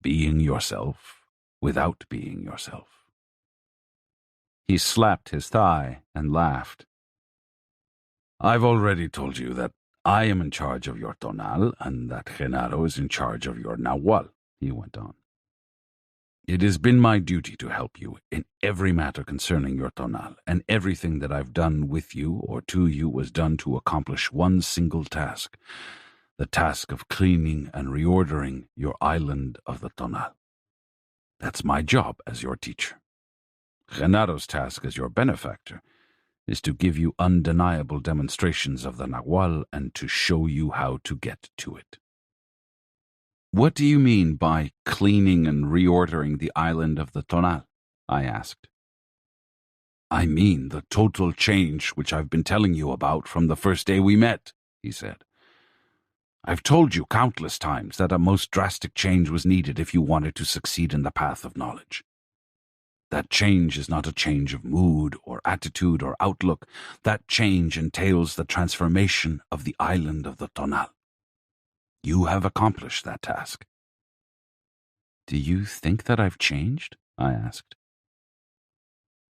being yourself without being yourself. He slapped his thigh and laughed. I've already told you that I am in charge of your tonal and that Genaro is in charge of your nahual, he went on. It has been my duty to help you in every matter concerning your tonal, and everything that I've done with you or to you was done to accomplish one single task, the task of cleaning and reordering your island of the tonal. That's my job as your teacher. Genaro's task as your benefactor is to give you undeniable demonstrations of the nahual and to show you how to get to it. What do you mean by cleaning and reordering the island of the tonal? I asked. I mean the total change which I've been telling you about from the first day we met, he said. I've told you countless times that a most drastic change was needed if you wanted to succeed in the path of knowledge. That change is not a change of mood or attitude or outlook. That change entails the transformation of the island of the tonal. You have accomplished that task. Do you think that I've changed? I asked.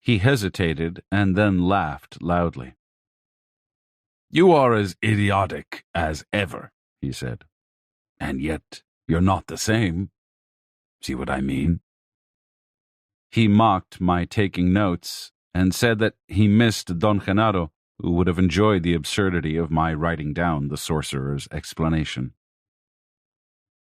He hesitated and then laughed loudly. You are as idiotic as ever, he said. And yet you're not the same. See what I mean? He mocked my taking notes and said that he missed Don Genaro, who would have enjoyed the absurdity of my writing down the sorcerer's explanation.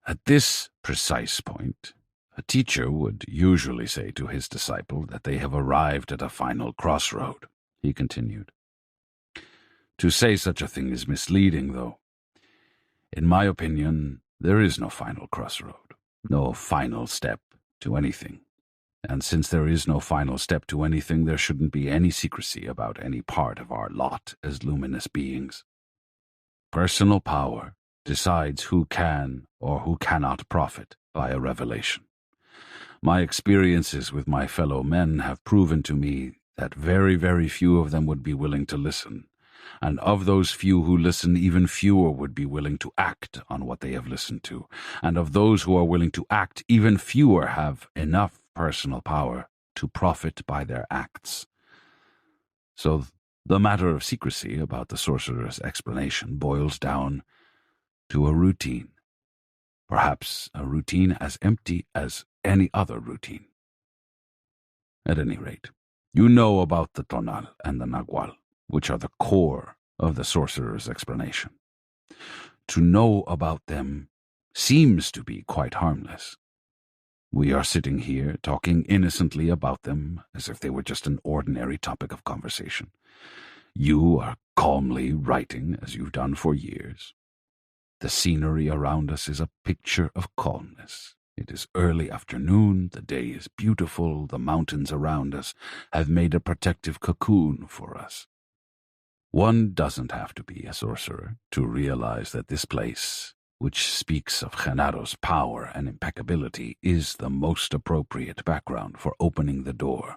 At this precise point, a teacher would usually say to his disciple that they have arrived at a final crossroad, he continued. To say such a thing is misleading, though. In my opinion, there is no final crossroad, no final step to anything. And since there is no final step to anything, there shouldn't be any secrecy about any part of our lot as luminous beings. Personal power decides who can or who cannot profit by a revelation. My experiences with my fellow men have proven to me that very, very few of them would be willing to listen, and of those few who listen, even fewer would be willing to act on what they have listened to, and of those who are willing to act, even fewer have enough personal power to profit by their acts. So the matter of secrecy about the sorcerer's explanation boils down to a routine, perhaps a routine as empty as any other routine. At any rate, you know about the tonal and the nahual, which are the core of the sorcerer's explanation. To know about them seems to be quite harmless. We are sitting here talking innocently about them as if they were just an ordinary topic of conversation. You are calmly writing as you've done for years. The scenery around us is a picture of calmness. It is early afternoon, the day is beautiful, the mountains around us have made a protective cocoon for us. One doesn't have to be a sorcerer to realize that this place, which speaks of Genaro's power and impeccability, is the most appropriate background for opening the door.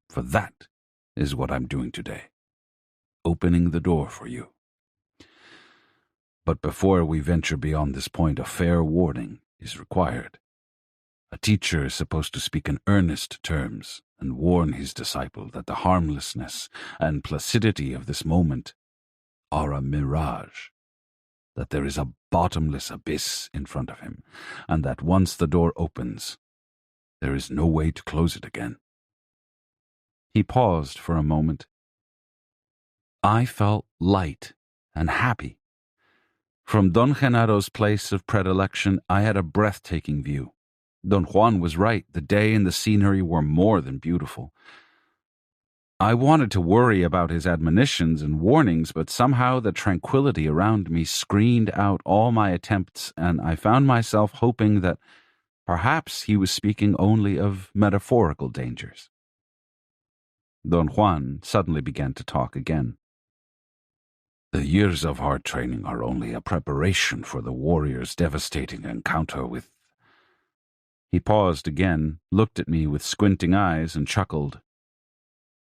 For that is what I'm doing today, opening the door for you. But before we venture beyond this point, a fair warning is required. A teacher is supposed to speak in earnest terms and warn his disciple that the harmlessness and placidity of this moment are a mirage, that there is a bottomless abyss in front of him, and that once the door opens, there is no way to close it again. He paused for a moment. I felt light and happy. From Don Genaro's place of predilection, I had a breathtaking view. Don Juan was right. The day and the scenery were more than beautiful. I wanted to worry about his admonitions and warnings, but somehow the tranquility around me screened out all my attempts, and I found myself hoping that perhaps he was speaking only of metaphorical dangers. Don Juan suddenly began to talk again. The years of hard training are only a preparation for the warrior's devastating encounter with... He paused again, looked at me with squinting eyes, and chuckled.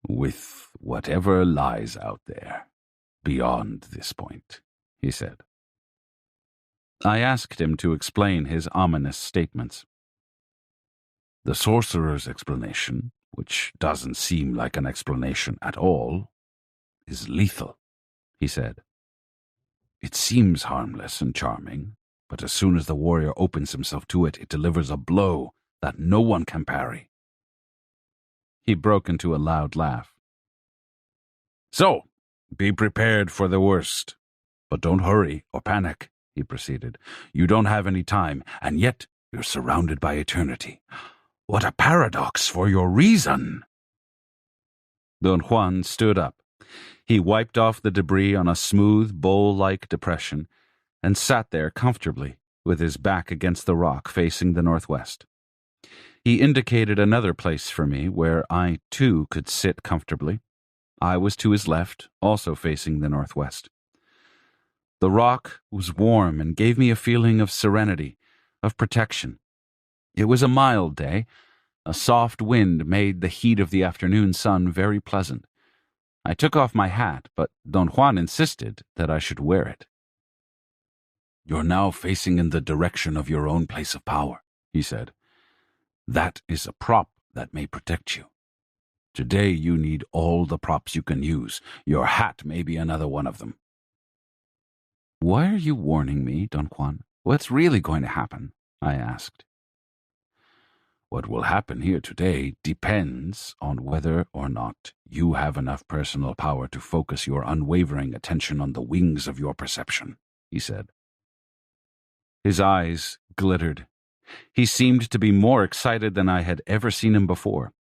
With whatever lies out there, beyond this point, he said. I asked him to explain his ominous statements. The sorcerer's explanation, which doesn't seem like an explanation at all, is lethal, he said. It seems harmless and charming, but as soon as the warrior opens himself to it, it delivers a blow that no one can parry. He broke into a loud laugh. So, be prepared for the worst. But don't hurry or panic, he proceeded. You don't have any time, and yet you're surrounded by eternity. What a paradox for your reason! Don Juan stood up. He wiped off the debris on a smooth, bowl-like depression and sat there comfortably, with his back against the rock facing the northwest. He indicated another place for me where I, too, could sit comfortably. I was to his left, also facing the northwest. The rock was warm and gave me a feeling of serenity, of protection. It was a mild day. A soft wind made the heat of the afternoon sun very pleasant. I took off my hat, but Don Juan insisted that I should wear it. You're now facing in the direction of your own place of power, he said. That is a prop that may protect you. Today you need all the props you can use. Your hat may be another one of them. Why are you warning me, Don Juan? What's really going to happen? I asked. What will happen here today depends on whether or not you have enough personal power to focus your unwavering attention on the wings of your perception, he said. His eyes glittered. He seemed to be more excited than I had ever seen him before.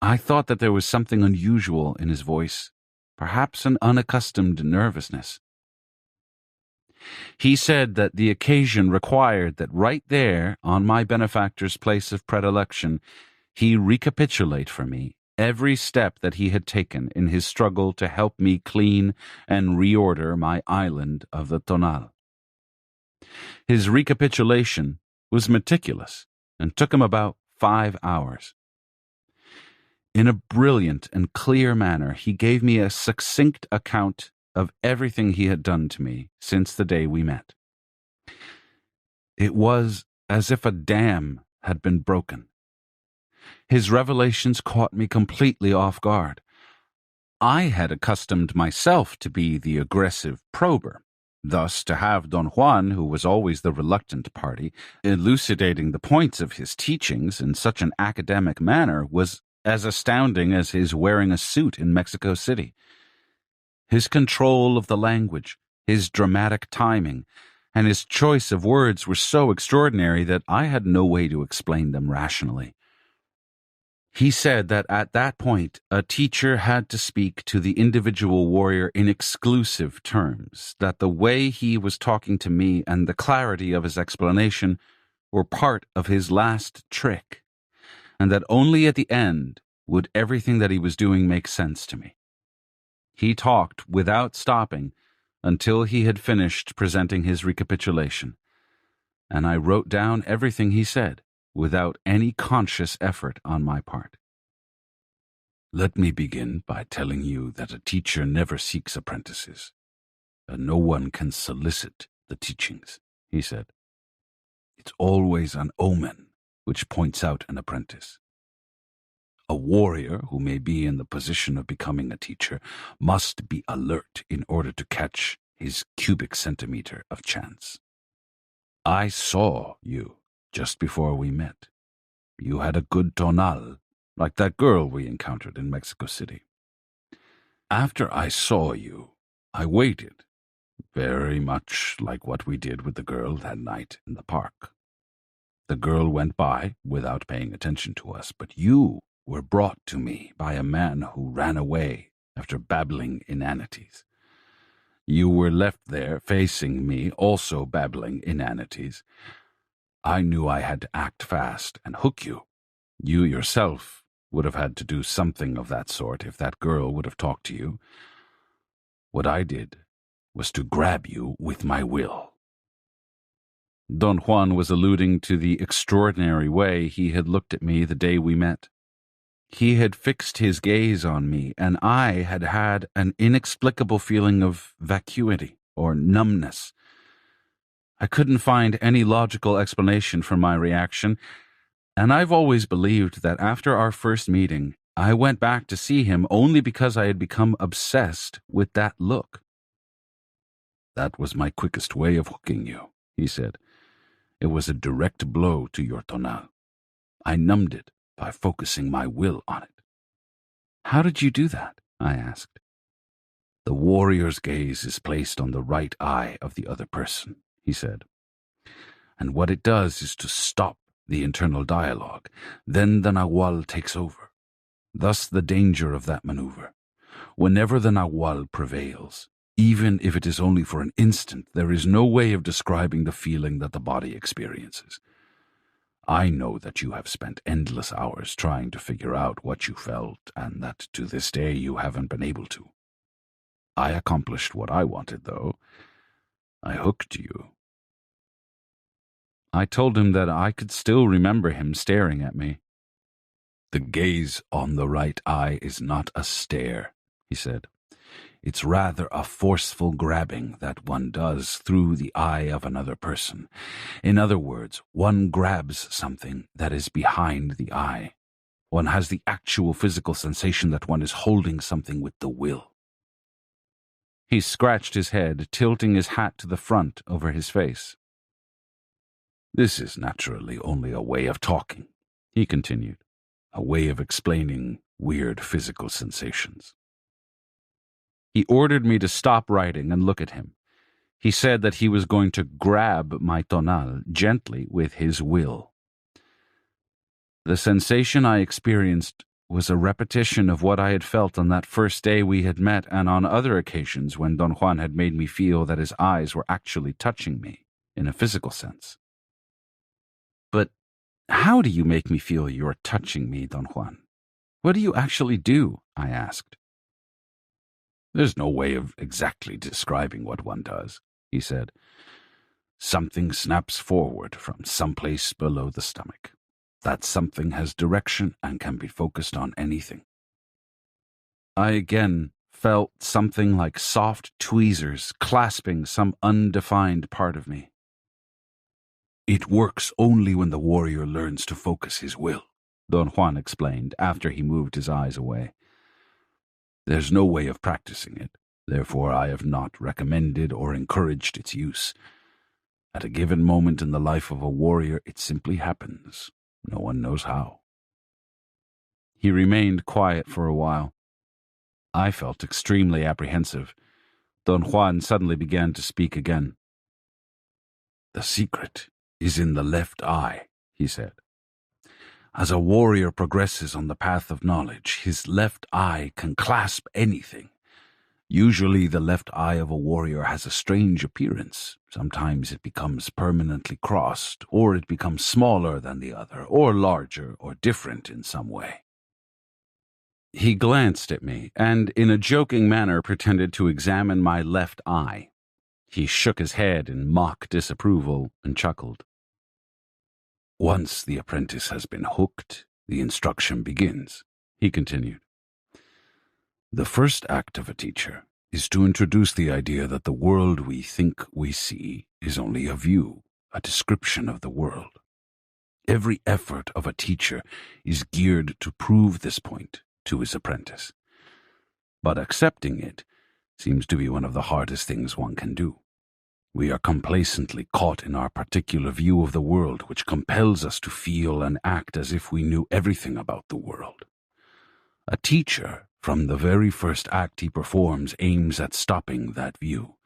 I thought that there was something unusual in his voice, perhaps an unaccustomed nervousness. He said that the occasion required that right there, on my benefactor's place of predilection, he recapitulate for me every step that he had taken in his struggle to help me clean and reorder my island of the Tonal. His recapitulation was meticulous and took him about 5 hours. In a brilliant and clear manner, he gave me a succinct account of everything he had done to me since the day we met. It was as if a dam had been broken. His revelations caught me completely off guard. I had accustomed myself to be the aggressive prober. Thus, to have Don Juan, who was always the reluctant party, elucidating the points of his teachings in such an academic manner was as astounding as his wearing a suit in Mexico City. His control of the language, his dramatic timing, and his choice of words were so extraordinary that I had no way to explain them rationally. He said that at that point, a teacher had to speak to the individual warrior in exclusive terms, that the way he was talking to me and the clarity of his explanation were part of his last trick, and that only at the end would everything that he was doing make sense to me. He talked without stopping until he had finished presenting his recapitulation, and I wrote down everything he said without any conscious effort on my part. Let me begin by telling you that a teacher never seeks apprentices, and no one can solicit the teachings, he said. It's always an omen which points out an apprentice. A warrior who may be in the position of becoming a teacher must be alert in order to catch his cubic centimeter of chance. I saw you just before we met. You had a good tonal, like that girl we encountered in Mexico City. After I saw you, I waited, very much like what we did with the girl that night in the park. The girl went by without paying attention to us, but you were brought to me by a man who ran away after babbling inanities. You were left there facing me, also babbling inanities. I knew I had to act fast and hook you. You yourself would have had to do something of that sort if that girl would have talked to you. What I did was to grab you with my will. Don Juan was alluding to the extraordinary way he had looked at me the day we met. He had fixed his gaze on me, and I had had an inexplicable feeling of vacuity or numbness. I couldn't find any logical explanation for my reaction, and I've always believed that after our first meeting, I went back to see him only because I had become obsessed with that look. "That was my quickest way of hooking you," he said. "It was a direct blow to your tonal. I numbed it by focusing my will on it." "How did you do that?" I asked. "The warrior's gaze is placed on the right eye of the other person," he said. "And what it does is to stop the internal dialogue. Then the Nahual takes over. Thus the danger of that maneuver. Whenever the Nahual prevails, even if it is only for an instant, there is no way of describing the feeling that the body experiences. I know that you have spent endless hours trying to figure out what you felt, and that to this day you haven't been able to. I accomplished what I wanted, though. I hooked you." I told him that I could still remember him staring at me. "The gaze on the right eye is not a stare," he said. "It's rather a forceful grabbing that one does through the eye of another person. In other words, one grabs something that is behind the eye. One has the actual physical sensation that one is holding something with the will." He scratched his head, tilting his hat to the front over his face. "This is naturally only a way of talking," he continued. "A way of explaining weird physical sensations." He ordered me to stop writing and look at him. He said that he was going to grab my tonal gently with his will. The sensation I experienced was a repetition of what I had felt on that first day we had met and on other occasions when Don Juan had made me feel that his eyes were actually touching me in a physical sense. "But how do you make me feel you're touching me, Don Juan? What do you actually do?" I asked. "There's no way of exactly describing what one does," he said. "Something snaps forward from someplace below the stomach. That something has direction and can be focused on anything." I again felt something like soft tweezers clasping some undefined part of me. "It works only when the warrior learns to focus his will," Don Juan explained after he moved his eyes away. "There's no way of practicing it, therefore I have not recommended or encouraged its use. At a given moment in the life of a warrior, it simply happens. No one knows how." He remained quiet for a while. I felt extremely apprehensive. Don Juan suddenly began to speak again. "The secret is in the left eye," he said. "As a warrior progresses on the path of knowledge, his left eye can clasp anything. Usually the left eye of a warrior has a strange appearance. Sometimes it becomes permanently crossed, or it becomes smaller than the other, or larger, or different in some way." He glanced at me, and in a joking manner pretended to examine my left eye. He shook his head in mock disapproval and chuckled. "Once the apprentice has been hooked, the instruction begins," he continued. "The first act of a teacher is to introduce the idea that the world we think we see is only a view, a description of the world. Every effort of a teacher is geared to prove this point to his apprentice. But accepting it seems to be one of the hardest things one can do. We are complacently caught in our particular view of the world, which compels us to feel and act as if we knew everything about the world. A teacher, from the very first act he performs, aims at stopping that view.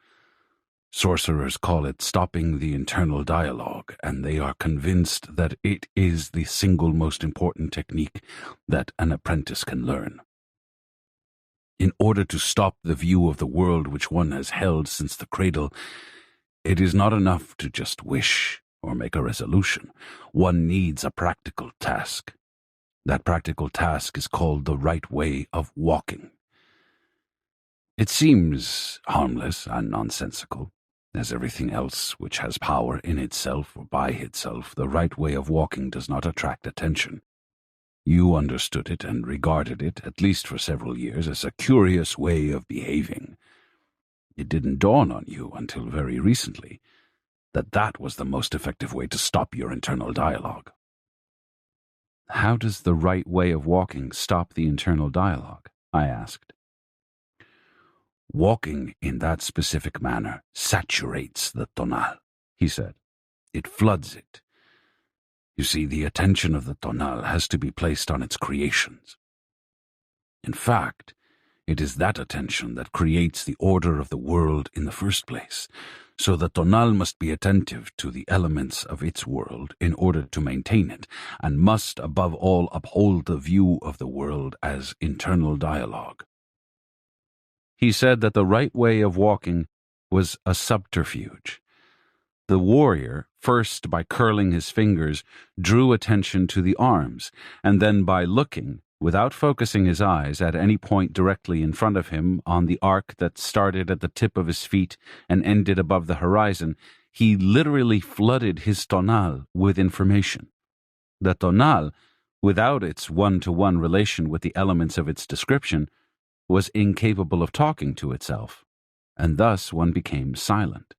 Sorcerers call it stopping the internal dialogue, and they are convinced that it is the single most important technique that an apprentice can learn. In order to stop the view of the world which one has held since the cradle, it is not enough to just wish or make a resolution. One needs a practical task. That practical task is called the right way of walking. It seems harmless and nonsensical. As everything else which has power in itself or by itself, the right way of walking does not attract attention. You understood it and regarded it, at least for several years, as a curious way of behaving. It didn't dawn on you until very recently that was the most effective way to stop your internal dialogue. How does the right way of walking stop the internal dialogue? I asked. Walking in that specific manner saturates the tonal, he said. It floods it. You see, the attention of the tonal has to be placed on its creations. In fact, it is that attention that creates the order of the world in the first place, so the tonal must be attentive to the elements of its world in order to maintain it, and must above all uphold the view of the world as internal dialogue. He said that the right way of walking was a subterfuge. The warrior, first by curling his fingers, drew attention to the arms, and then by looking, without focusing his eyes at any point directly in front of him on the arc that started at the tip of his feet and ended above the horizon, he literally flooded his tonal with information. The tonal, without its one-to-one relation with the elements of its description, was incapable of talking to itself, and thus one became silent.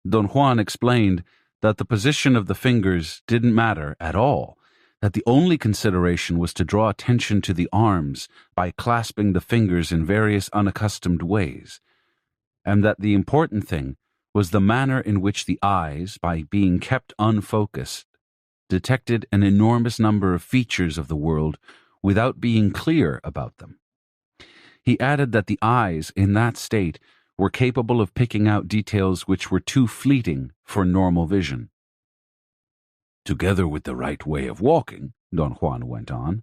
Don Juan explained that the position of the fingers didn't matter at all, that the only consideration was to draw attention to the arms by clasping the fingers in various unaccustomed ways, and that the important thing was the manner in which the eyes, by being kept unfocused, detected an enormous number of features of the world without being clear about them. He added that the eyes, in that state, were capable of picking out details which were too fleeting for normal vision. Together with the right way of walking, Don Juan went on,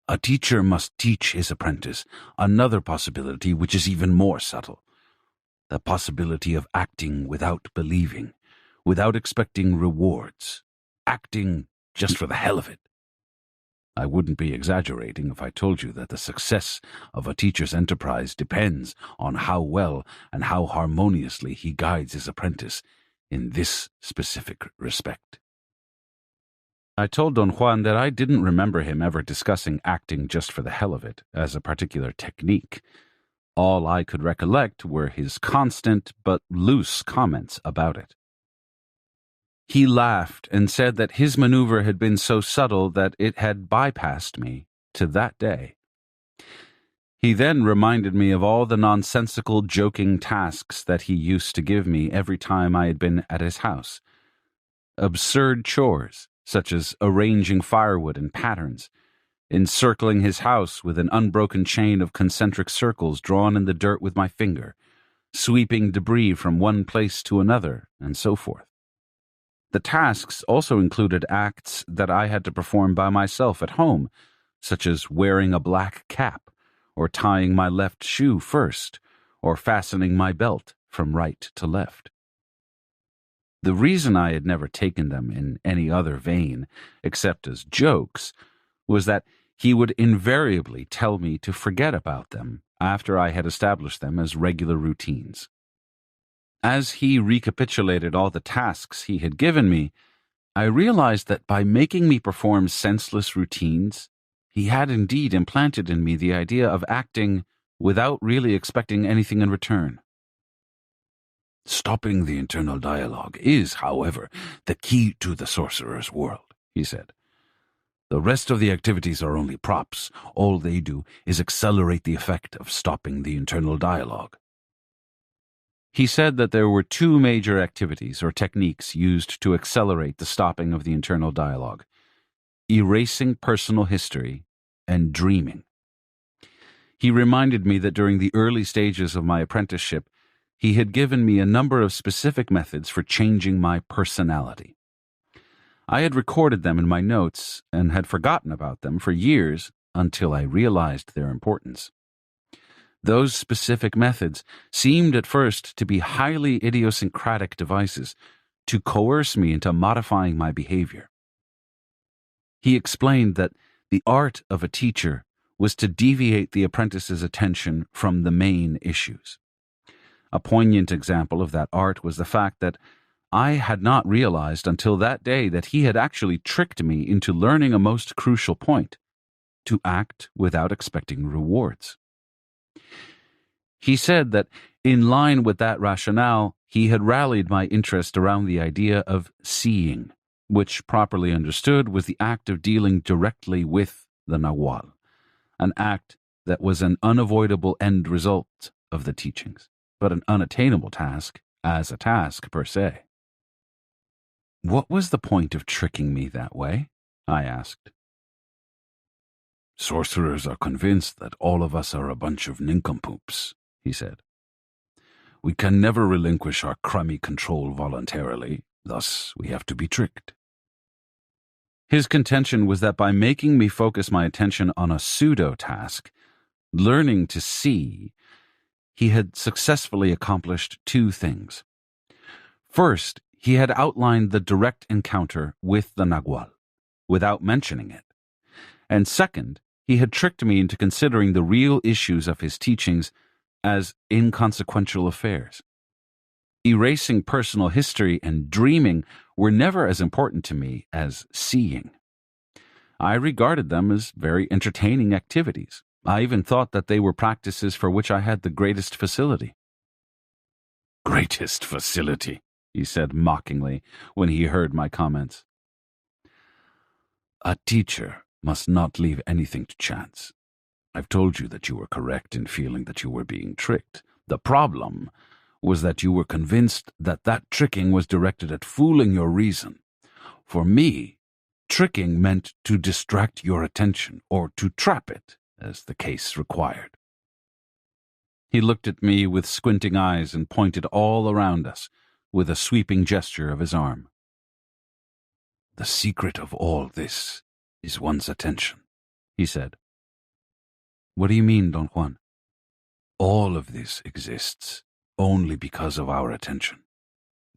a teacher must teach his apprentice another possibility which is even more subtle, the possibility of acting without believing, without expecting rewards, acting just for the hell of it. I wouldn't be exaggerating if I told you that the success of a teacher's enterprise depends on how well and how harmoniously he guides his apprentice in this specific respect. I told Don Juan that I didn't remember him ever discussing acting just for the hell of it as a particular technique. All I could recollect were his constant but loose comments about it. He laughed and said that his maneuver had been so subtle that it had bypassed me to that day. He then reminded me of all the nonsensical joking tasks that he used to give me every time I had been at his house. Absurd chores, such as arranging firewood in patterns, encircling his house with an unbroken chain of concentric circles drawn in the dirt with my finger, sweeping debris from one place to another, and so forth. The tasks also included acts that I had to perform by myself at home, such as wearing a black cap, or tying my left shoe first, or fastening my belt from right to left. The reason I had never taken them in any other vein, except as jokes, was that he would invariably tell me to forget about them after I had established them as regular routines. As he recapitulated all the tasks he had given me, I realized that by making me perform senseless routines, he had indeed implanted in me the idea of acting without really expecting anything in return. Stopping the internal dialogue is, however, the key to the sorcerer's world, he said. The rest of the activities are only props. All they do is accelerate the effect of stopping the internal dialogue. He said that there were two major activities or techniques used to accelerate the stopping of the internal dialogue: erasing personal history and dreaming. He reminded me that during the early stages of my apprenticeship, he had given me a number of specific methods for changing my personality. I had recorded them in my notes and had forgotten about them for years until I realized their importance. Those specific methods seemed at first to be highly idiosyncratic devices to coerce me into modifying my behavior. He explained that the art of a teacher was to deviate the apprentice's attention from the main issues. A poignant example of that art was the fact that I had not realized until that day that he had actually tricked me into learning a most crucial point: to act without expecting rewards. He said that, in line with that rationale, he had rallied my interest around the idea of seeing, which, properly understood, was the act of dealing directly with the Nagual, an act that was an unavoidable end result of the teachings, but an unattainable task as a task per se. What was the point of tricking me that way? I asked. Sorcerers are convinced that all of us are a bunch of nincompoops, he said. We can never relinquish our crummy control voluntarily, thus we have to be tricked. His contention was that by making me focus my attention on a pseudo-task, learning to see, he had successfully accomplished two things. First, he had outlined the direct encounter with the Nagual, without mentioning it. And second, he had tricked me into considering the real issues of his teachings as inconsequential affairs. Erasing personal history and dreaming were never as important to me as seeing. I regarded them as very entertaining activities. I even thought that they were practices for which I had the greatest facility. Greatest facility, he said mockingly when he heard my comments. A teacher must not leave anything to chance. I've told you that you were correct in feeling that you were being tricked. The problem was that you were convinced that that tricking was directed at fooling your reason. For me, tricking meant to distract your attention, or to trap it, as the case required. He looked at me with squinting eyes and pointed all around us with a sweeping gesture of his arm. The secret of all this is one's attention, he said. What do you mean, Don Juan? All of this exists only because of our attention.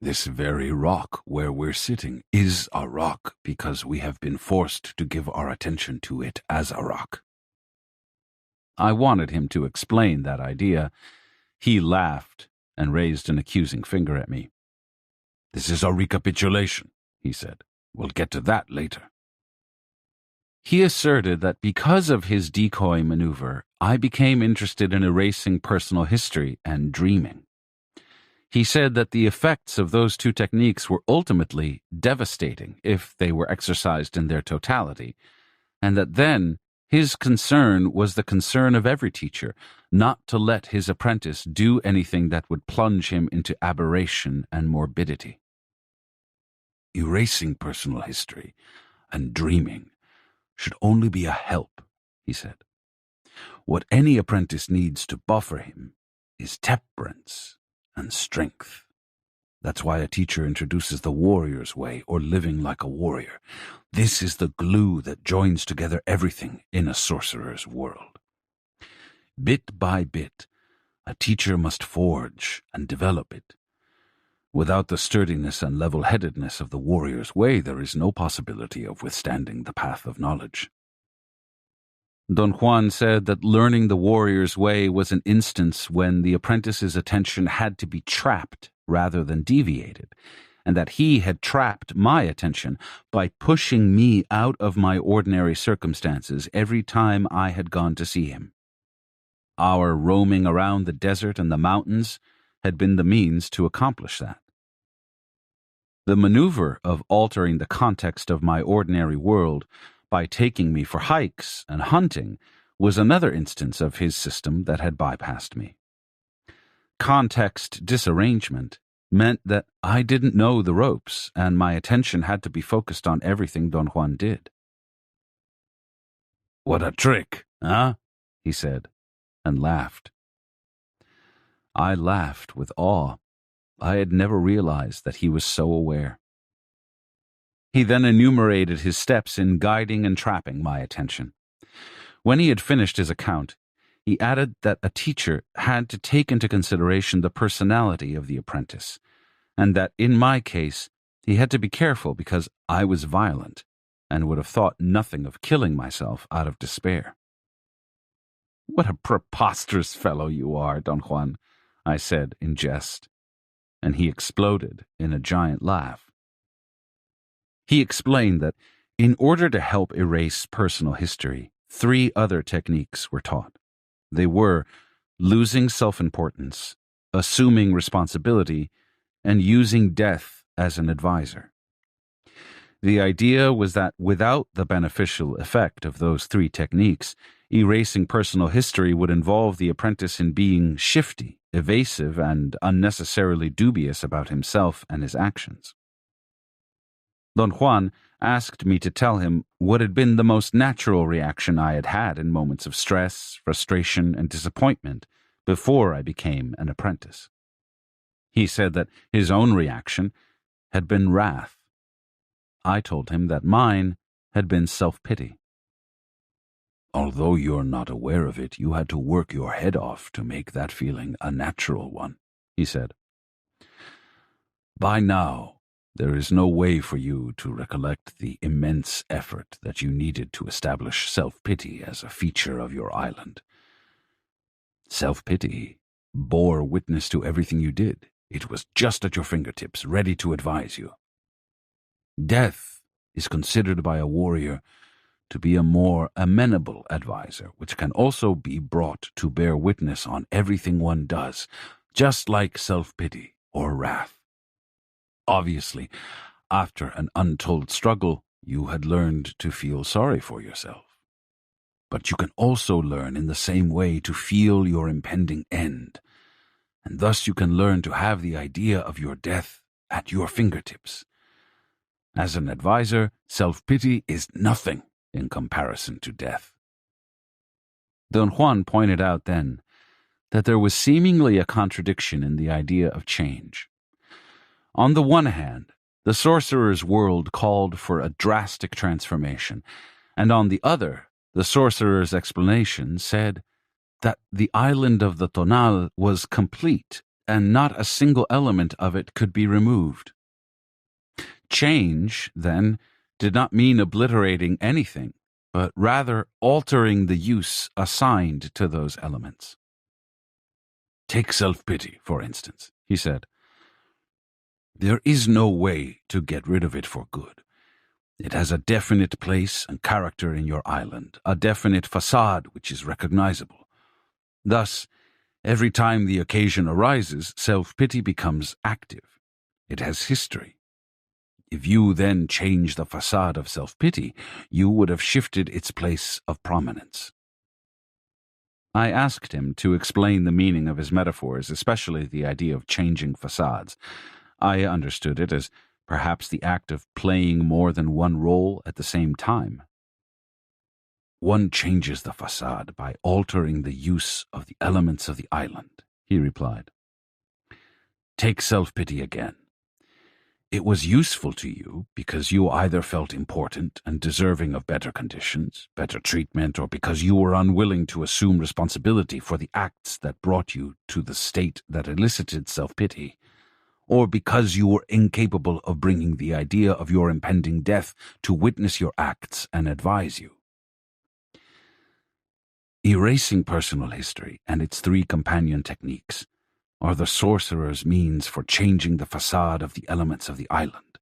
This very rock where we're sitting is a rock because we have been forced to give our attention to it as a rock. I wanted him to explain that idea. He laughed and raised an accusing finger at me. This is a recapitulation, he said. We'll get to that later. He asserted that because of his decoy maneuver, I became interested in erasing personal history and dreaming. He said that the effects of those two techniques were ultimately devastating if they were exercised in their totality, and that then his concern was the concern of every teacher, not to let his apprentice do anything that would plunge him into aberration and morbidity. Erasing personal history and dreaming should only be a help, he said. What any apprentice needs to buffer him is temperance and strength. That's why a teacher introduces the warrior's way, or living like a warrior. This is the glue that joins together everything in a sorcerer's world. Bit by bit, a teacher must forge and develop it. Without the sturdiness and level-headedness of the warrior's way, there is no possibility of withstanding the path of knowledge. Don Juan said that learning the warrior's way was an instance when the apprentice's attention had to be trapped rather than deviated, and that he had trapped my attention by pushing me out of my ordinary circumstances every time I had gone to see him. Our roaming around the desert and the mountains had been the means to accomplish that. The maneuver of altering the context of my ordinary world by taking me for hikes and hunting was another instance of his system that had bypassed me. Context disarrangement meant that I didn't know the ropes, and my attention had to be focused on everything Don Juan did. What a trick, huh? He said, and laughed. I laughed with awe. I had never realized that he was so aware. He then enumerated his steps in guiding and trapping my attention. When he had finished his account, he added that a teacher had to take into consideration the personality of the apprentice, and that in my case he had to be careful because I was violent and would have thought nothing of killing myself out of despair. What a preposterous fellow you are, Don Juan, I said in jest, and he exploded in a giant laugh. He explained that in order to help erase personal history, 3 other techniques were taught. They were losing self-importance, assuming responsibility, and using death as an advisor. The idea was that without the beneficial effect of those three techniques, erasing personal history would involve the apprentice in being shifty, evasive, and unnecessarily dubious about himself and his actions. Don Juan asked me to tell him what had been the most natural reaction I had had in moments of stress, frustration, and disappointment before I became an apprentice. He said that his own reaction had been wrath. I told him that mine had been self-pity. Although you're not aware of it, you had to work your head off to make that feeling a natural one, he said. By now, there is no way for you to recollect the immense effort that you needed to establish self-pity as a feature of your island. Self-pity bore witness to everything you did. It was just at your fingertips, ready to advise you. Death is considered by a warrior to be a more amenable advisor, which can also be brought to bear witness on everything one does, just like self-pity or wrath. Obviously, after an untold struggle, you had learned to feel sorry for yourself. But you can also learn in the same way to feel your impending end, and thus you can learn to have the idea of your death at your fingertips. As an advisor, self-pity is nothing in comparison to death. Don Juan pointed out then that there was seemingly a contradiction in the idea of change. On the one hand, the sorcerer's world called for a drastic transformation, and on the other, the sorcerer's explanation said that the island of the Tonal was complete and not a single element of it could be removed. Change, then, did not mean obliterating anything, but rather altering the use assigned to those elements. Take self-pity, for instance, he said. There is no way to get rid of it for good. It has a definite place and character in your island, a definite facade which is recognizable. Thus, every time the occasion arises, self-pity becomes active. It has history. If you then change the facade of self-pity, you would have shifted its place of prominence. I asked him to explain the meaning of his metaphors, especially the idea of changing facades. I understood it as perhaps the act of playing more than one role at the same time. One changes the facade by altering the use of the elements of the island, he replied. Take self-pity again. It was useful to you because you either felt important and deserving of better conditions, better treatment, or because you were unwilling to assume responsibility for the acts that brought you to the state that elicited self-pity, or because you were incapable of bringing the idea of your impending death to witness your acts and advise you. Erasing personal history and its three companion techniques are the sorcerer's means for changing the facade of the elements of the island.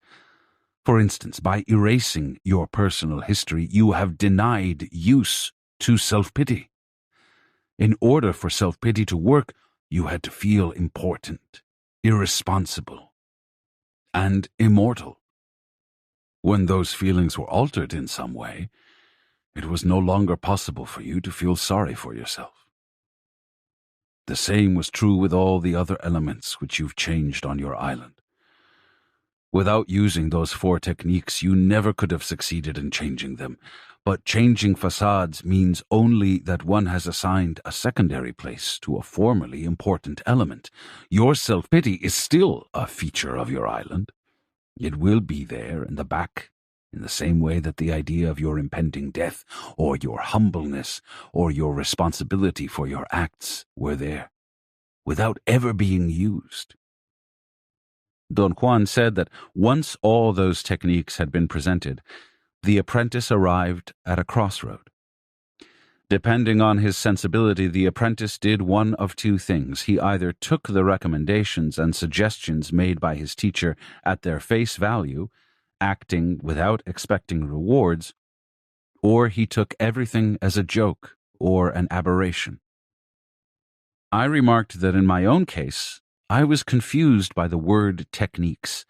For instance, by erasing your personal history, you have denied use to self-pity. In order for self-pity to work, you had to feel important, irresponsible, and immortal. When those feelings were altered in some way, it was no longer possible for you to feel sorry for yourself. The same was true with all the other elements which you've changed on your island. Without using those four techniques, you never could have succeeded in changing them, but changing facades means only that one has assigned a secondary place to a formerly important element. Your self-pity is still a feature of your island. It will be there in the back, in the same way that the idea of your impending death, or your humbleness, or your responsibility for your acts were there, without ever being used. Don Juan said that once all those techniques had been presented, the apprentice arrived at a crossroad. Depending on his sensibility, the apprentice did one of two things. He either took the recommendations and suggestions made by his teacher at their face value, acting without expecting rewards, or he took everything as a joke or an aberration. I remarked that in my own case, I was confused by the word techniques.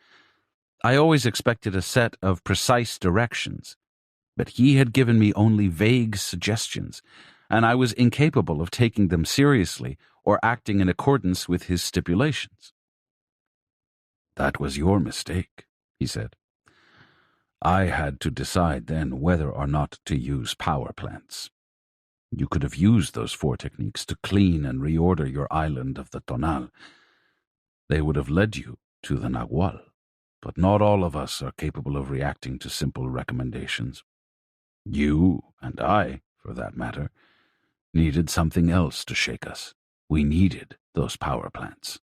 I always expected a set of precise directions, but he had given me only vague suggestions, and I was incapable of taking them seriously or acting in accordance with his stipulations. "That was your mistake," he said. "I had to decide then whether or not to use power plants. You could have used those 4 techniques to clean and reorder your island of the Tonal. They would have led you to the Nagual, but not all of us are capable of reacting to simple recommendations. You, and I, for that matter, needed something else to shake us. We needed those power plants."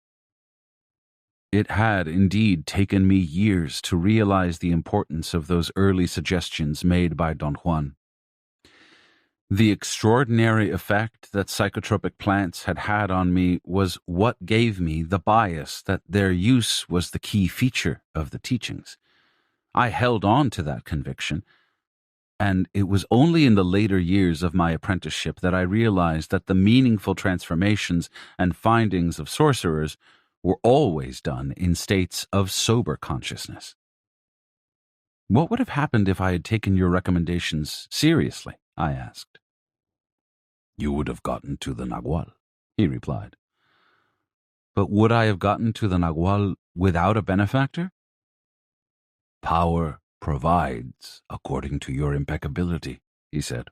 It had indeed taken me years to realize the importance of those early suggestions made by Don Juan. The extraordinary effect that psychotropic plants had had on me was what gave me the bias that their use was the key feature of the teachings. I held on to that conviction, and it was only in the later years of my apprenticeship that I realized that the meaningful transformations and findings of sorcerers were always done in states of sober consciousness. "What would have happened if I had taken your recommendations seriously?" I asked. "You would have gotten to the Nagual," he replied. "But would I have gotten to the Nagual without a benefactor?" "Power provides according to your impeccability," he said.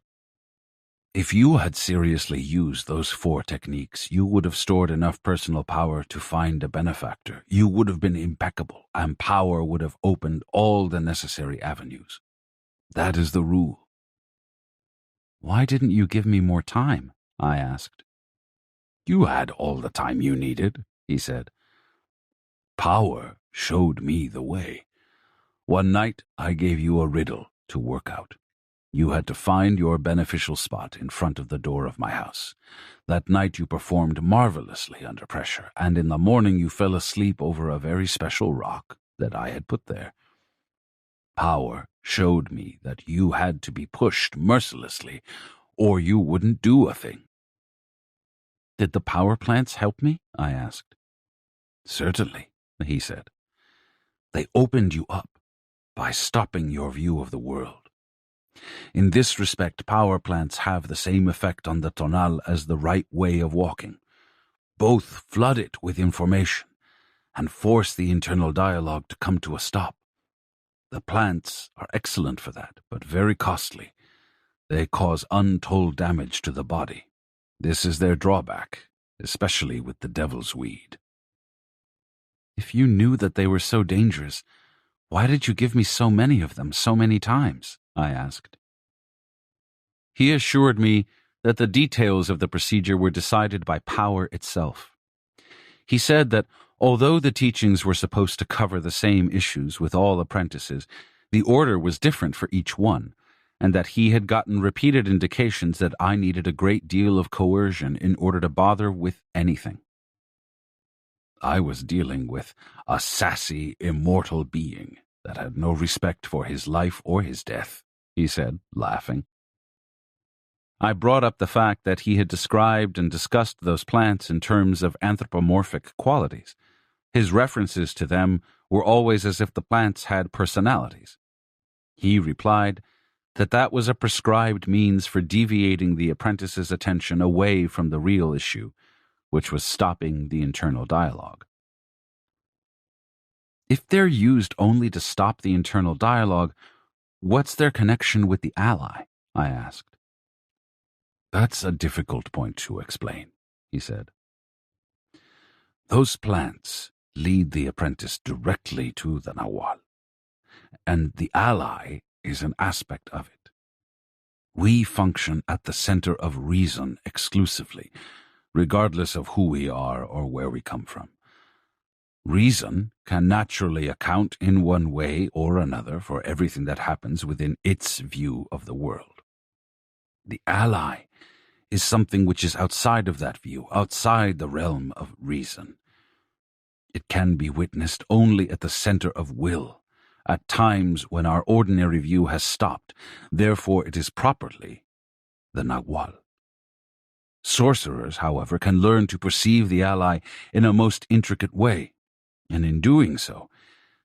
"If you had seriously used those 4 techniques, you would have stored enough personal power to find a benefactor. You would have been impeccable, and power would have opened all the necessary avenues. That is the rule." "Why didn't you give me more time?" I asked. "You had all the time you needed," he said. "Power showed me the way. One night I gave you a riddle to work out. You had to find your beneficial spot in front of the door of my house. That night you performed marvelously under pressure, and in the morning you fell asleep over a very special rock that I had put there. Power showed me that you had to be pushed mercilessly, or you wouldn't do a thing." "Did the power plants help me?" I asked. "Certainly," he said. "They opened you up by stopping your view of the world. In this respect, power plants have the same effect on the Tonal as the right way of walking. Both flood it with information and force the internal dialogue to come to a stop. The plants are excellent for that, but very costly. They cause untold damage to the body. This is their drawback, especially with the devil's weed." "If you knew that they were so dangerous, why did you give me so many of them so many times?" I asked. He assured me that the details of the procedure were decided by power itself. He said that although the teachings were supposed to cover the same issues with all apprentices, the order was different for each one, and that he had gotten repeated indications that I needed a great deal of coercion in order to bother with anything. I was dealing with a sassy, immortal being that had no respect for his life or his death, he said, laughing. I brought up the fact that he had described and discussed those plants in terms of anthropomorphic qualities. His references to them were always as if the plants had personalities. He replied that that was a prescribed means for deviating the apprentice's attention away from the real issue, which was stopping the internal dialogue. If they're used only to stop the internal dialogue, what's their connection with the ally? I asked. That's a difficult point to explain, he said. Those plants lead the apprentice directly to the Nagual, and the ally is an aspect of it. We function at the center of reason exclusively, regardless of who we are or where we come from. Reason can naturally account in one way or another for everything that happens within its view of the world. The ally is something which is outside of that view, outside the realm of reason. It can be witnessed only at the center of will, at times when our ordinary view has stopped. Therefore it is properly the Nagual. Sorcerers, however, can learn to perceive the ally in a most intricate way, and in doing so,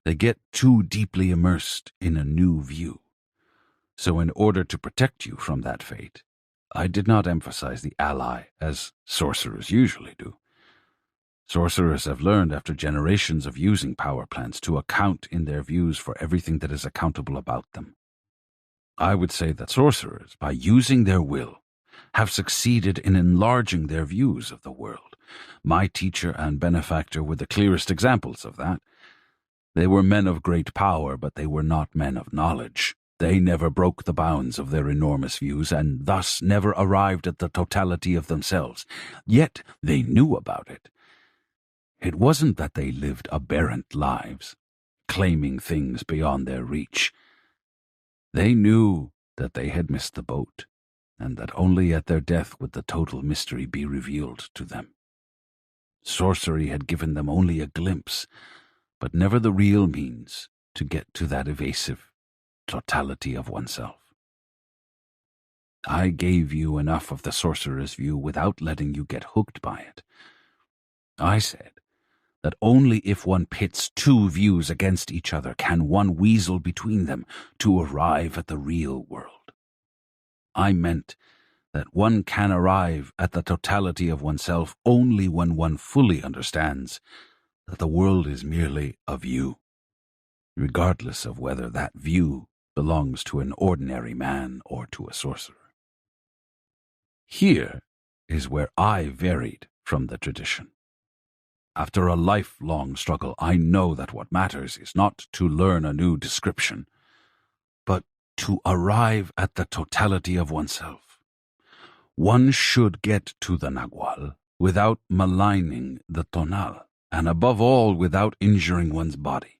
they get too deeply immersed in a new view. So in order to protect you from that fate, I did not emphasize the ally as sorcerers usually do. Sorcerers have learned after generations of using power plants to account in their views for everything that is accountable about them. I would say that sorcerers, by using their will, have succeeded in enlarging their views of the world. My teacher and benefactor were the clearest examples of that. They were men of great power, but they were not men of knowledge. They never broke the bounds of their enormous views, and thus never arrived at the totality of themselves. Yet they knew about it. It wasn't that they lived aberrant lives, claiming things beyond their reach. They knew that they had missed the boat, and that only at their death would the total mystery be revealed to them. Sorcery had given them only a glimpse, but never the real means to get to that evasive totality of oneself. I gave you enough of the sorcerer's view without letting you get hooked by it. I said that only if one pits two views against each other can one weasel between them to arrive at the real world. I meant that one can arrive at the totality of oneself only when one fully understands that the world is merely a view, regardless of whether that view belongs to an ordinary man or to a sorcerer. Here is where I varied from the tradition. After a lifelong struggle, I know that what matters is not to learn a new description, but to arrive at the totality of oneself. One should get to the Nagual without maligning the Tonal, and above all without injuring one's body.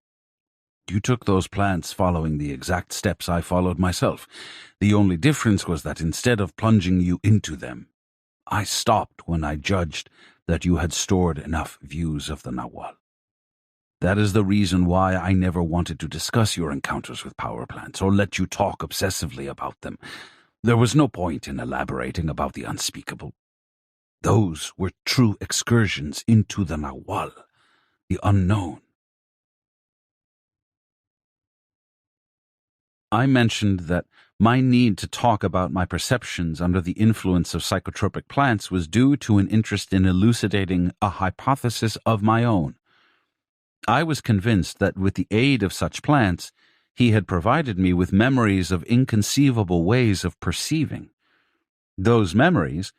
You took those plants following the exact steps I followed myself. The only difference was that instead of plunging you into them, I stopped when I judged that you had stored enough views of the Nagual. That is the reason why I never wanted to discuss your encounters with power plants or let you talk obsessively about them. There was no point in elaborating about the unspeakable. Those were true excursions into the Nagual, the unknown. I mentioned that my need to talk about my perceptions under the influence of psychotropic plants was due to an interest in elucidating a hypothesis of my own. I was convinced that with the aid of such plants, he had provided me with memories of inconceivable ways of perceiving. Those memories,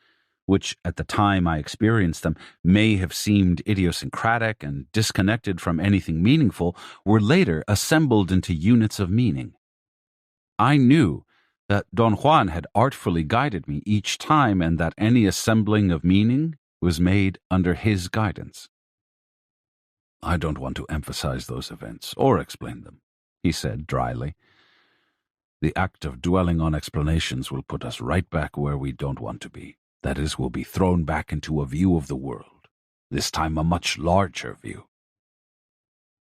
which at the time I experienced them may have seemed idiosyncratic and disconnected from anything meaningful, were later assembled into units of meaning. I knew that Don Juan had artfully guided me each time and that any assembling of meaning was made under his guidance. I don't want to emphasize those events or explain them, he said dryly. The act of dwelling on explanations will put us right back where we don't want to be. That is, we'll be thrown back into a view of the world, this time a much larger view.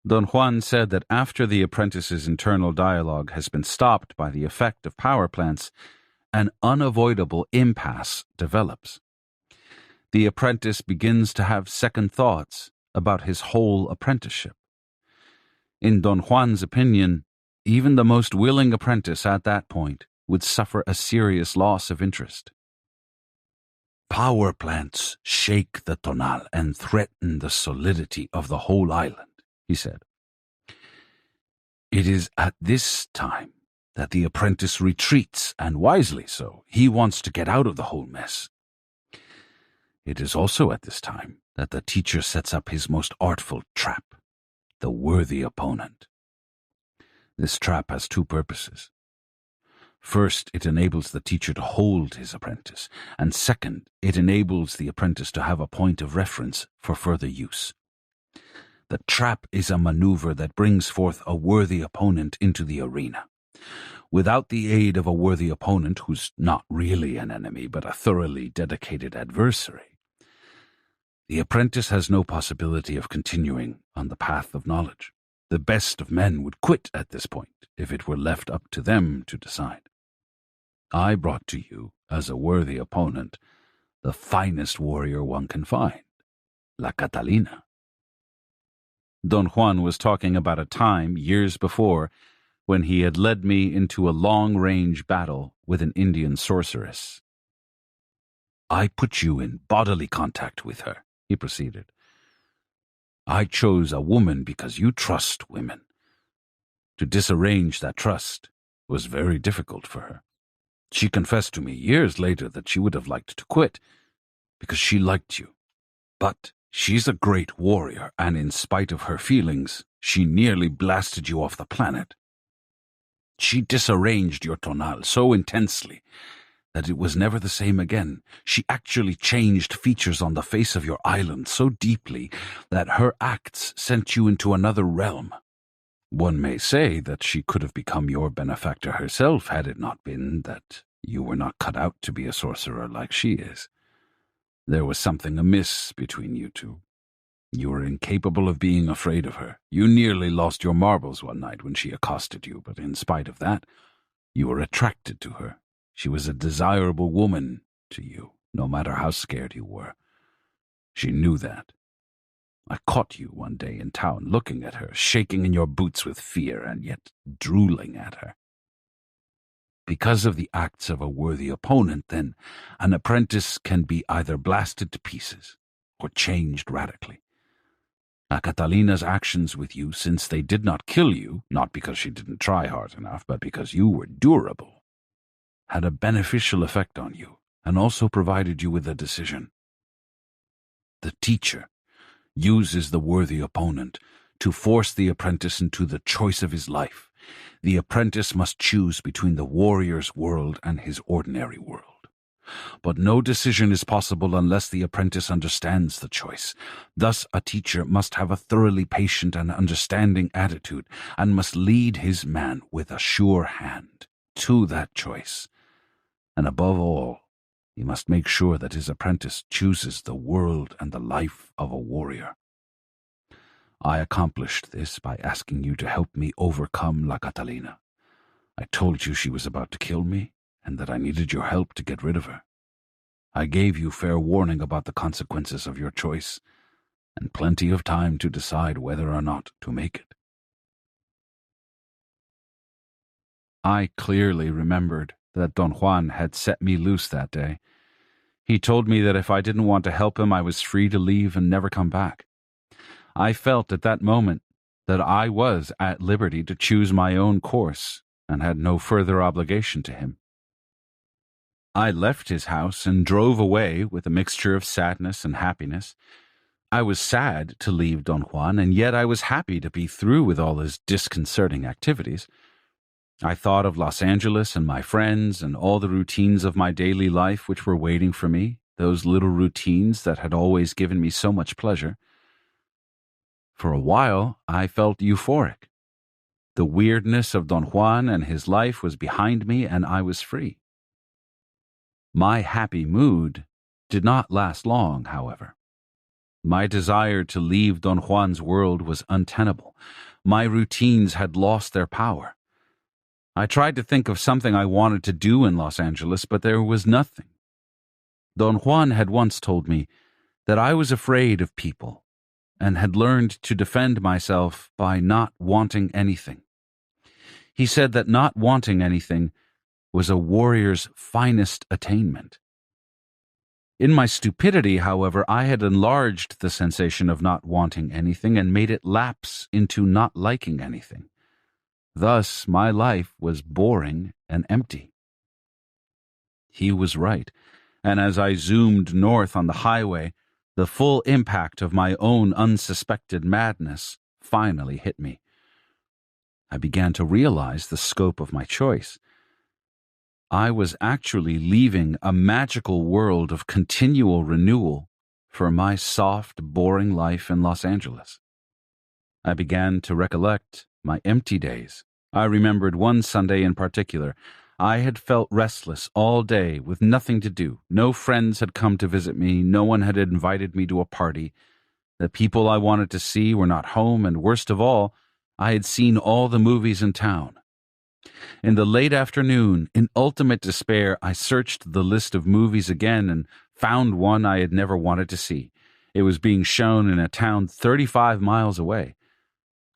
Don Juan said that after the apprentice's internal dialogue has been stopped by the effect of power plants, an unavoidable impasse develops. The apprentice begins to have second thoughts about his whole apprenticeship. In Don Juan's opinion, even the most willing apprentice at that point would suffer a serious loss of interest. Power plants shake the Tonal and threaten the solidity of the whole island, he said. It is at this time that the apprentice retreats, and wisely so. He wants to get out of the whole mess. It is also at this time that the teacher sets up his most artful trap, the worthy opponent. This trap has two purposes. First, it enables the teacher to hold his apprentice, and second, it enables the apprentice to have a point of reference for further use. The trap is a maneuver that brings forth a worthy opponent into the arena. Without the aid of a worthy opponent who's not really an enemy but a thoroughly dedicated adversary, the apprentice has no possibility of continuing on the path of knowledge. The best of men would quit at this point if it were left up to them to decide. I brought to you, as a worthy opponent, the finest warrior one can find, La Catalina. Don Juan was talking about a time, years before, when he had led me into a long-range battle with an Indian sorceress. I put you in bodily contact with her, he proceeded. I chose a woman because you trust women. To disarrange that trust was very difficult for her. She confessed to me years later that she would have liked to quit because she liked you. But she's a great warrior, and in spite of her feelings, she nearly blasted you off the planet. She disarranged your tonal so intensely that it was never the same again. She actually changed features on the face of your island so deeply that her acts sent you into another realm. One may say that she could have become your benefactor herself had it not been that you were not cut out to be a sorcerer like she is. There was something amiss between you two. You were incapable of being afraid of her. You nearly lost your marbles one night when she accosted you, but in spite of that, you were attracted to her. She was a desirable woman to you, no matter how scared you were. She knew that. I caught you one day in town looking at her, shaking in your boots with fear, and yet drooling at her. Because of the acts of a worthy opponent, then, an apprentice can be either blasted to pieces or changed radically. La Catalina's actions with you, since they did not kill you, not because she didn't try hard enough, but because you were durable, had a beneficial effect on you, and also provided you with a decision. The teacher uses the worthy opponent to force the apprentice into the choice of his life. The apprentice must choose between the warrior's world and his ordinary world. But no decision is possible unless the apprentice understands the choice. Thus, a teacher must have a thoroughly patient and understanding attitude, and must lead his man with a sure hand to that choice. And above all, he must make sure that his apprentice chooses the world and the life of a warrior. I accomplished this by asking you to help me overcome La Catalina. I told you she was about to kill me, and that I needed your help to get rid of her. I gave you fair warning about the consequences of your choice, and plenty of time to decide whether or not to make it. I clearly remembered that Don Juan had set me loose that day. He told me that if I didn't want to help him, I was free to leave and never come back. I felt at that moment that I was at liberty to choose my own course and had no further obligation to him. I left his house and drove away with a mixture of sadness and happiness. I was sad to leave Don Juan, and yet I was happy to be through with all his disconcerting activities. I thought of Los Angeles and my friends and all the routines of my daily life which were waiting for me, those little routines that had always given me so much pleasure. For a while, I felt euphoric. The weirdness of Don Juan and his life was behind me, and I was free. My happy mood did not last long, however. My desire to leave Don Juan's world was untenable. My routines had lost their power. I tried to think of something I wanted to do in Los Angeles, but there was nothing. Don Juan had once told me that I was afraid of people and had learned to defend myself by not wanting anything. He said that not wanting anything was a warrior's finest attainment. In my stupidity, however, I had enlarged the sensation of not wanting anything and made it lapse into not liking anything. Thus, my life was boring and empty. He was right, and as I zoomed north on the highway, the full impact of my own unsuspected madness finally hit me. I began to realize the scope of my choice. I was actually leaving a magical world of continual renewal for my soft, boring life in Los Angeles. I began to recollect my empty days. I remembered one Sunday in particular. I had felt restless all day with nothing to do. No friends had come to visit me. No one had invited me to a party. The people I wanted to see were not home, and worst of all, I had seen all the movies in town. In the late afternoon, in ultimate despair, I searched the list of movies again and found one I had never wanted to see. It was being shown in a town 35 miles away.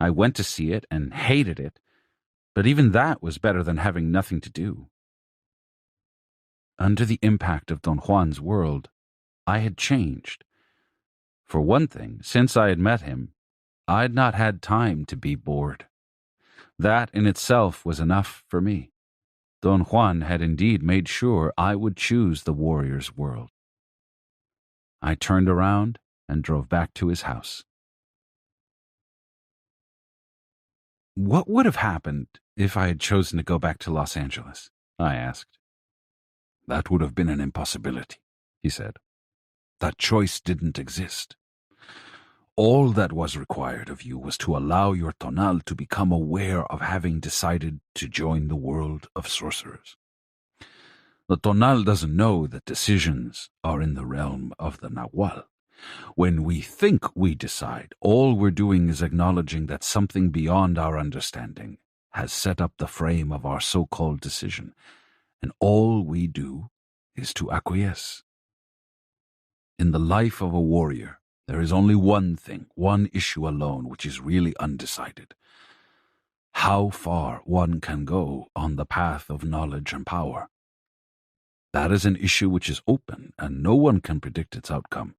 I went to see it and hated it, but even that was better than having nothing to do. Under the impact of Don Juan's world, I had changed. For one thing, since I had met him, I'd not had time to be bored. That in itself was enough for me. Don Juan had indeed made sure I would choose the warrior's world. I turned around and drove back to his house. What would have happened if I had chosen to go back to Los Angeles? I asked. That would have been an impossibility, he said. That choice didn't exist. All that was required of you was to allow your tonal to become aware of having decided to join the world of sorcerers. The tonal doesn't know that decisions are in the realm of the Nahual. When we think we decide, all we're doing is acknowledging that something beyond our understanding has set up the frame of our so-called decision, and all we do is to acquiesce. In the life of a warrior, there is only one thing, one issue alone, which is really undecided. How far one can go on the path of knowledge and power. That is an issue which is open, and no one can predict its outcome.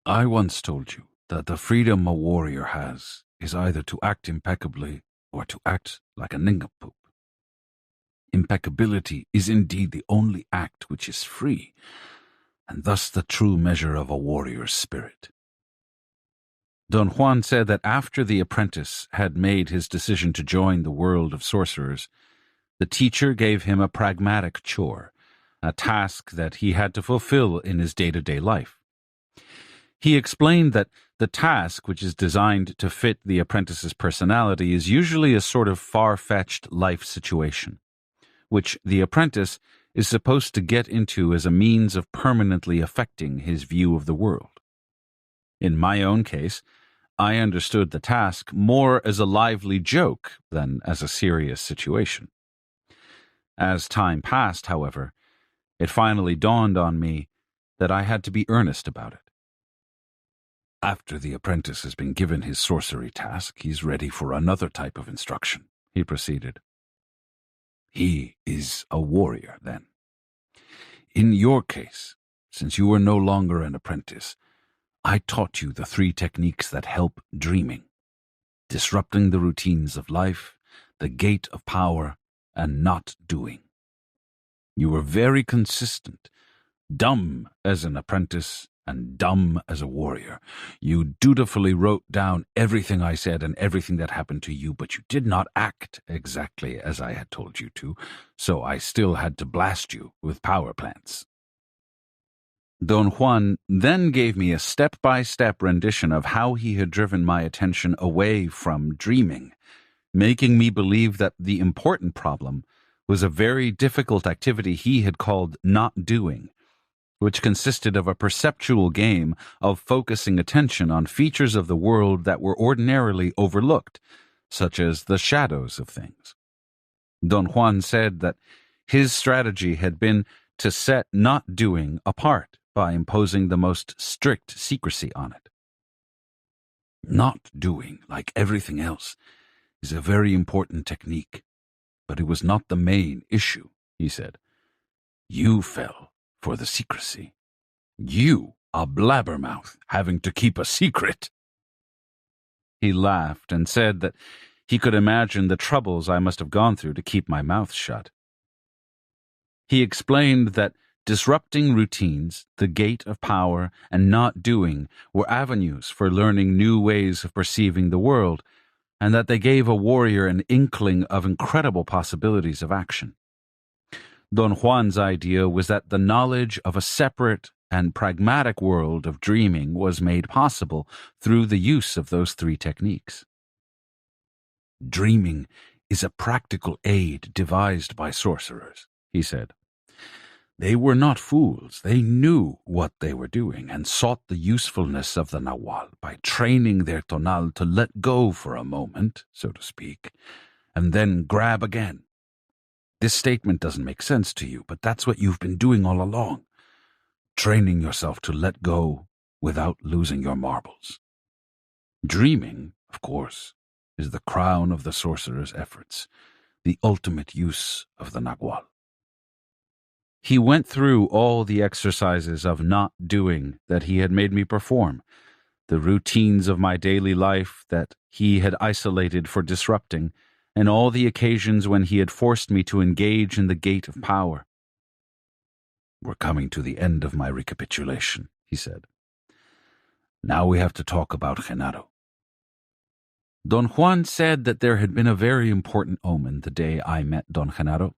I once told you that the freedom a warrior has is either to act impeccably or to act like a nincompoop. Impeccability is indeed the only act which is free, and thus the true measure of a warrior's spirit. Don Juan said that after the apprentice had made his decision to join the world of sorcerers, the teacher gave him a pragmatic chore, a task that he had to fulfill in his day-to-day life. He explained that the task, which is designed to fit the apprentice's personality, is usually a sort of far-fetched life situation, which the apprentice is supposed to get into as a means of permanently affecting his view of the world. In my own case, I understood the task more as a lively joke than as a serious situation. As time passed, however, it finally dawned on me that I had to be earnest about it. After the apprentice has been given his sorcery task, he's ready for another type of instruction, he proceeded. He is a warrior, then. In your case, since you are no longer an apprentice, I taught you the 3 techniques that help dreaming: disrupting the routines of life, the gate of power, and not doing. You were very consistent, dumb as an apprentice and dumb as a warrior. You dutifully wrote down everything I said and everything that happened to you, but you did not act exactly as I had told you to, so I still had to blast you with power plants. Don Juan then gave me a step-by-step rendition of how he had driven my attention away from dreaming, making me believe that the important problem was a very difficult activity he had called not doing, which consisted of a perceptual game of focusing attention on features of the world that were ordinarily overlooked, such as the shadows of things. Don Juan said that his strategy had been to set not doing apart by imposing the most strict secrecy on it. Not doing, like everything else, is a very important technique, but it was not the main issue, he said. You fell for the secrecy. You, a blabbermouth, having to keep a secret. He laughed and said that he could imagine the troubles I must have gone through to keep my mouth shut. He explained that disrupting routines, the gate of power, and not doing were avenues for learning new ways of perceiving the world, and that they gave a warrior an inkling of incredible possibilities of action. Don Juan's idea was that the knowledge of a separate and pragmatic world of dreaming was made possible through the use of those 3 techniques. Dreaming is a practical aid devised by sorcerers, he said. They were not fools. They knew what they were doing and sought the usefulness of the Nahual by training their tonal to let go for a moment, so to speak, and then grab again This statement doesn't make sense to you, but that's what you've been doing all along. Training yourself to let go without losing your marbles. Dreaming, of course, is the crown of the sorcerer's efforts, the ultimate use of the Nagual. He went through all the exercises of not doing that he had made me perform, the routines of my daily life that he had isolated for disrupting, and all the occasions when he had forced me to engage in the gate of power. We're coming to the end of my recapitulation, he said. Now we have to talk about Genaro. Don Juan said that there had been a very important omen the day I met Don Genaro.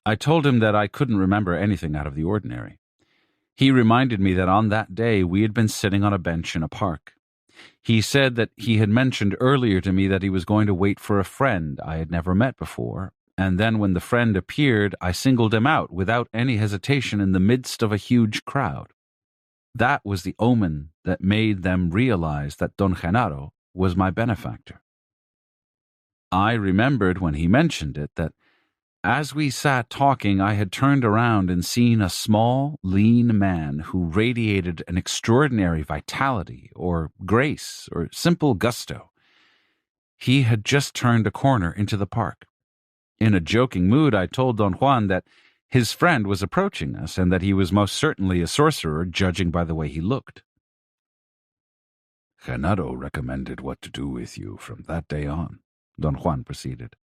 I told him that I couldn't remember anything out of the ordinary. He reminded me that on that day we had been sitting on a bench in a park. He said that he had mentioned earlier to me that he was going to wait for a friend I had never met before, and then when the friend appeared, I singled him out without any hesitation in the midst of a huge crowd. That was the omen that made them realize that Don Genaro was my benefactor. I remembered when he mentioned it that as we sat talking, I had turned around and seen a small, lean man who radiated an extraordinary vitality or grace or simple gusto. He had just turned a corner into the park. In a joking mood, I told Don Juan that his friend was approaching us and that he was most certainly a sorcerer, judging by the way he looked. Genaro recommended what to do with you from that day on, Don Juan proceeded.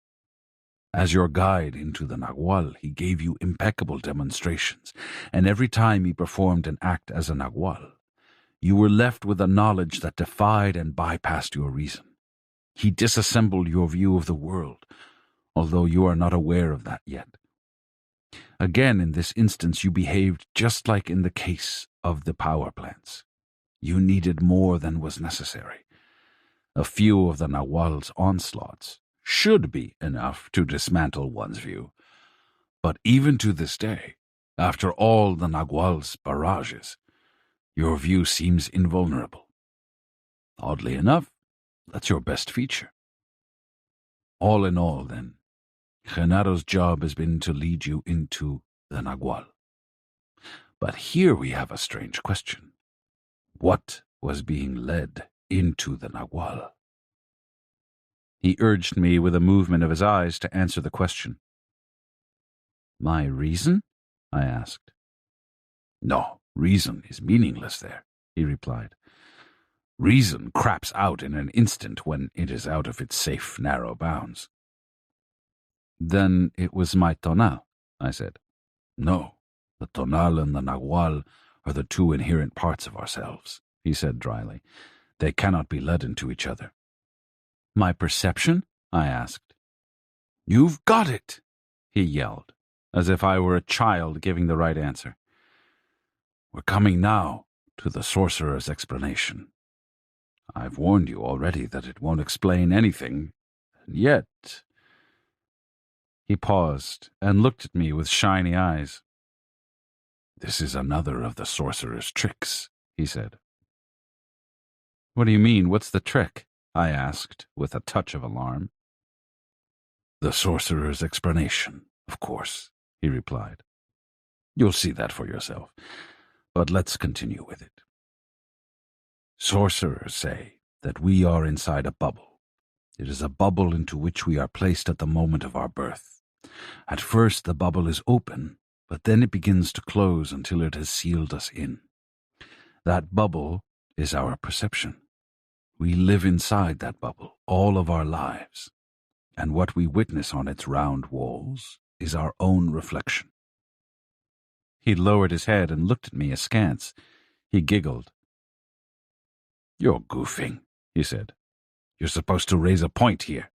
As your guide into the Nagual, he gave you impeccable demonstrations, and every time he performed an act as a Nagual, you were left with a knowledge that defied and bypassed your reason. He disassembled your view of the world, although you are not aware of that yet. Again, in this instance, you behaved just like in the case of the power plants. You needed more than was necessary. A few of the Nagual's onslaughts should be enough to dismantle one's view. But even to this day, after all the Nagual's barrages, your view seems invulnerable. Oddly enough, that's your best feature. All in all, then, Genaro's job has been to lead you into the Nagual. But here we have a strange question. What was being led into the Nagual? He urged me with a movement of his eyes to answer the question. My reason? I asked. No, reason is meaningless there, he replied. Reason craps out in an instant when it is out of its safe, narrow bounds. Then it was my tonal, I said. No, the tonal and the Nagual are the two inherent parts of ourselves, he said dryly. They cannot be led into each other. My perception? I asked. You've got it, he yelled, as if I were a child giving the right answer. We're coming now to the sorcerer's explanation. I've warned you already that it won't explain anything, and yet... He paused and looked at me with shiny eyes. This is another of the sorcerer's tricks, he said. What do you mean? What's the trick? I asked, with a touch of alarm. The sorcerer's explanation, of course, he replied. You'll see that for yourself, but let's continue with it. Sorcerers say that we are inside a bubble. It is a bubble into which we are placed at the moment of our birth. At first the bubble is open, but then it begins to close until it has sealed us in. That bubble is our perception. We live inside that bubble all of our lives, and what we witness on its round walls is our own reflection. He lowered his head and looked at me askance. He giggled. You're goofing, he said. You're supposed to raise a point here.